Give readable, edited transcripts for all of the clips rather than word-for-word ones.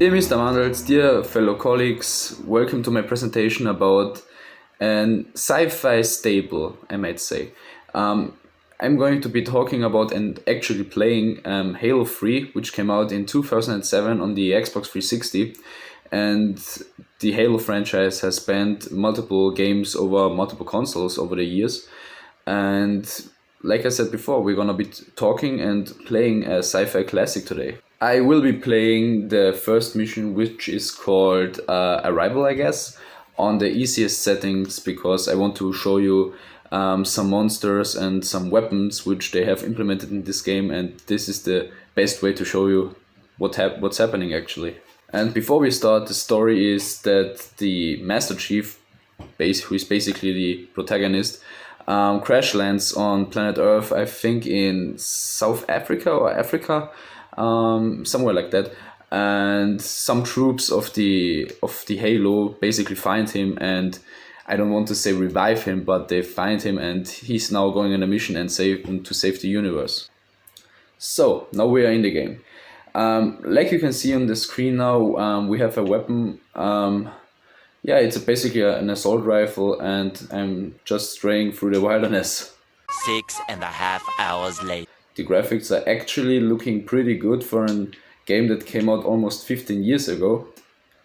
Dear Mr. Mandels, dear fellow colleagues, welcome to my presentation about an sci-fi staple, I might say. I'm going to be talking about and actually playing Halo 3, which came out in 2007 on the Xbox 360. And the Halo franchise has spanned multiple games over multiple consoles over the years. And like I said before, we're gonna be talking and playing a sci-fi classic today. I will be playing the first mission, which is called Arrival, I guess, on the easiest settings, because I want to show you some monsters and some weapons which they have implemented in this game, and this is the best way to show you what's happening actually. And before we start, the story is that the Master Chief, who is basically the protagonist, crash lands on planet Earth, I think in South Africa or Africa, somewhere like that. And some troops of the Halo basically find him, and I don't want to say revive him, but they find him, and he's now going on a mission and to save the universe. So now we are in the game. Like you can see on the screen now, we have a weapon. Yeah, it's basically an assault rifle, and I'm just straying through the wilderness. 6.5 hours later. The graphics are actually looking pretty good for a game that came out almost 15 years ago.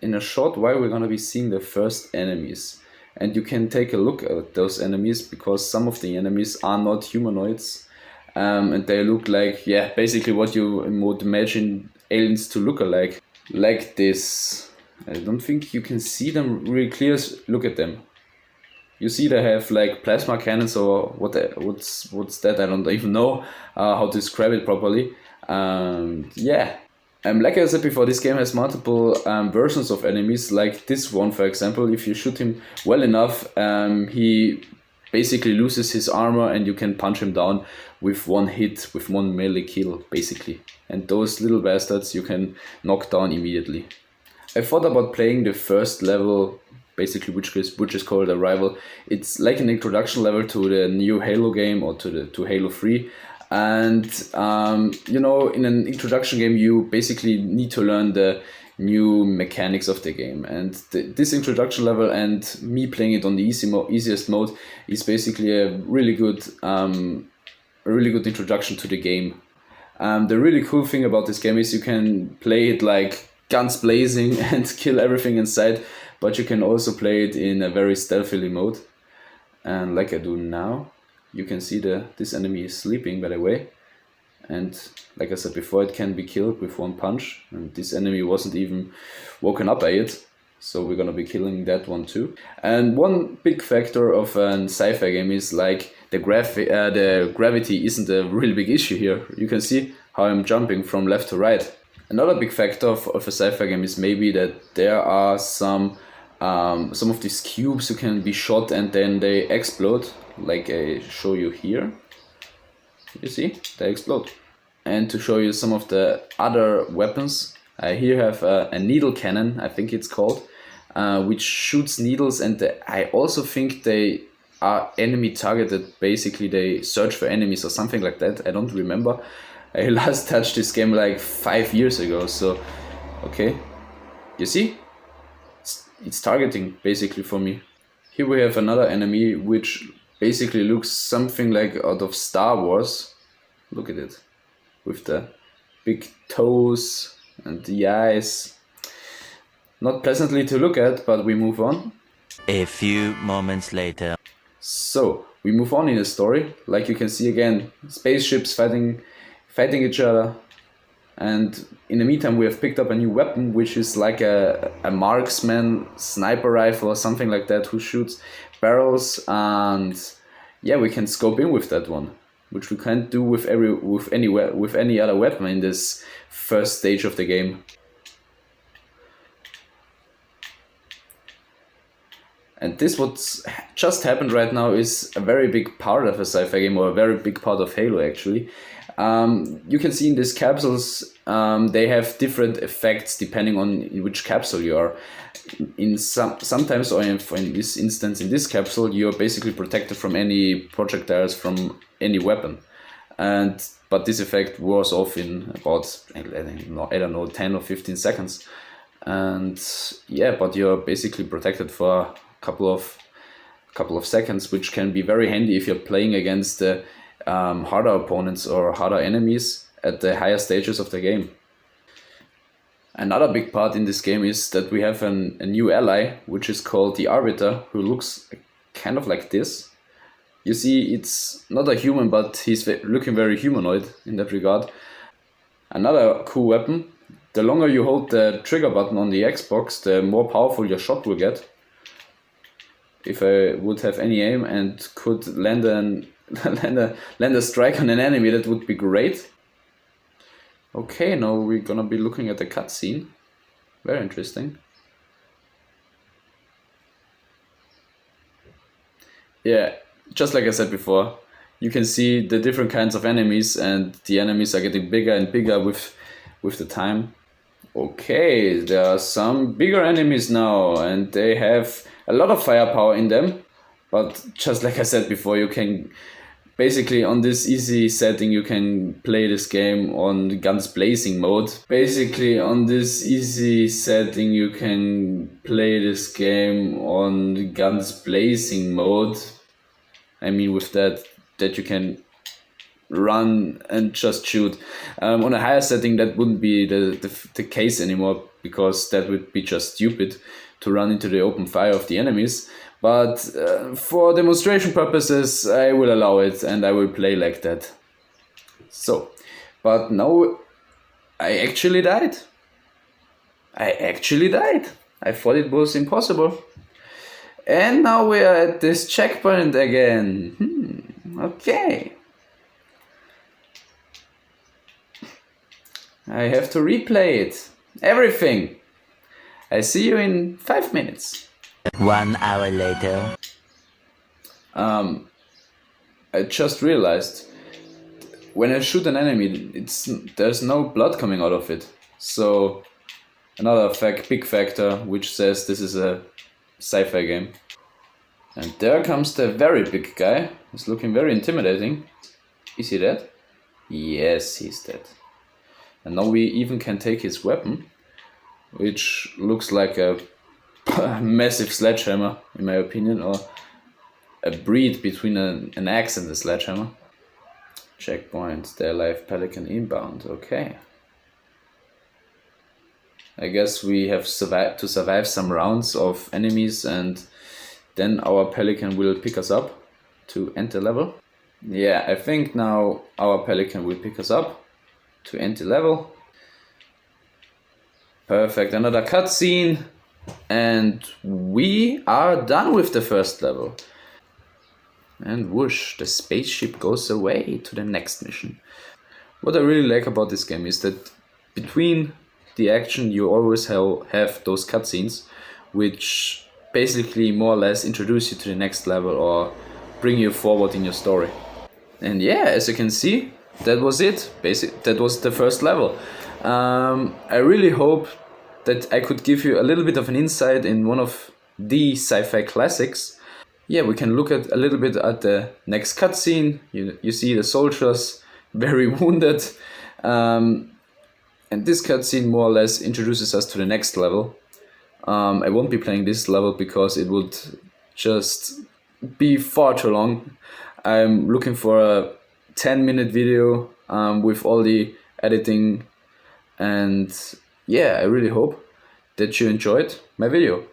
In a short while we're gonna be seeing the first enemies. And you can take a look at those enemies, because some of the enemies are not humanoids. And they look like, yeah, basically what you would imagine aliens to look alike. Like this. I don't think you can see them really clear. Look at them. You see they have like plasma cannons, or what's that? I don't even know how to describe it properly. Yeah. Like I said before, this game has multiple versions of enemies. Like this one, for example, if you shoot him well enough, he basically loses his armor, and you can punch him down with one hit, with one melee kill, basically. And those little bastards you can knock down immediately. I thought about playing the first level, basically, which is called Arrival. It's like an introduction level to the new Halo game, or to Halo 3. And you know, in an introduction game, you basically need to learn the new mechanics of the game. And this introduction level, and me playing it on the easiest mode, is basically a really good introduction to the game. The really cool thing about this game is you can play it like guns blazing and kill everything in sight, but you can also play it in a very stealthily mode. And like I do now, you can see this enemy is sleeping, by the way. And like I said before, it can be killed with one punch. And this enemy wasn't even woken up by it. So we're gonna be killing that one too. And one big factor of an sci-fi game is like the gravity isn't a really big issue here. You can see how I'm jumping from left to right. Another big factor of a sci-fi game is maybe that there are some of these cubes who can be shot and then they explode, like I show you here. You see, they explode. And to show you some of the other weapons, I here have a needle cannon, I think it's called, which shoots needles, and I also think they are enemy targeted. Basically, they search for enemies or something like that. I don't remember. I last touched this game like 5 years ago, so okay. You see? It's targeting basically for me. Here we have another enemy which basically looks something like out of Star Wars. Look at it. With the big toes and the eyes. Not pleasantly to look at, but we move on. A few moments later. So, we move on in the story. Like you can see again, spaceships fighting each other. And in the meantime, we have picked up a new weapon, which is like a marksman sniper rifle or something like that, who shoots barrels. And yeah, we can scope in with that one, which we can't do with any other weapon in this first stage of the game. And this what's just happened right now is a very big part of a sci-fi game, or a very big part of Halo actually. You can see in these capsules, they have different effects depending on in which capsule you are. Sometimes, or in this instance, in this capsule, you're basically protected from any projectiles from any weapon. But this effect wears off in about, I don't know, 10 or 15 seconds. and yeah, but you're basically protected for a couple of seconds, which can be very handy if you're playing against harder opponents or harder enemies at the higher stages of the game. Another big part in this game is that we have a new ally, which is called the Arbiter, who looks kind of like this. You see, it's not a human, but he's looking very humanoid in that regard. Another cool weapon: the longer you hold the trigger button on the Xbox, the more powerful your shot will get. If I would have any aim and could land a strike on an enemy, that would be great. Okay, now we're gonna be looking at the cutscene. Very interesting. Yeah, just like I said before, you can see the different kinds of enemies, and the enemies are getting bigger and bigger with the time. Okay, there are some bigger enemies now, and they have a lot of firepower in them. But just like I said before, you can basically, on this easy setting, you can play this game on guns blazing mode. Basically, on this easy setting, you can play this game on guns blazing mode. I mean, with that you can run and just shoot. On a higher setting, that wouldn't be the case anymore, because that would be just stupid to run into the open fire of the enemies. But for demonstration purposes, I will allow it, and I will play like that. So, but now I actually died. I thought it was impossible. And now we are at this checkpoint again. Okay. I have to replay it. Everything. I see you in 5 minutes. 1 hour later. I just realized when I shoot an enemy, there's no blood coming out of it. So another big factor which says this is a sci-fi game. And there comes the very big guy. He's looking very intimidating. Is he dead? Yes, he's dead. And now we even can take his weapon, which looks like a massive sledgehammer, in my opinion, or a breed between an axe and a sledgehammer. Checkpoint, their live pelican inbound. Okay. I guess we have to survive some rounds of enemies, and then our pelican will pick us up to end the level. Yeah, I think now our pelican will pick us up to end the level. Perfect, another cutscene, and we are done with the first level. And whoosh, the spaceship goes away to the next mission. What I really like about this game is that between the action you always have those cutscenes, which basically more or less introduce you to the next level or bring you forward in your story. And yeah, as you can see, that was it. That was the first level. I really hope that I could give you a little bit of an insight in one of the sci-fi classics. Yeah, we can look at a little bit at the next cutscene. You see the soldiers very wounded. And this cutscene more or less introduces us to the next level. I won't be playing this level because it would just be far too long. I'm looking for a 10-minute video with all the editing, and yeah, I really hope that you enjoyed my video.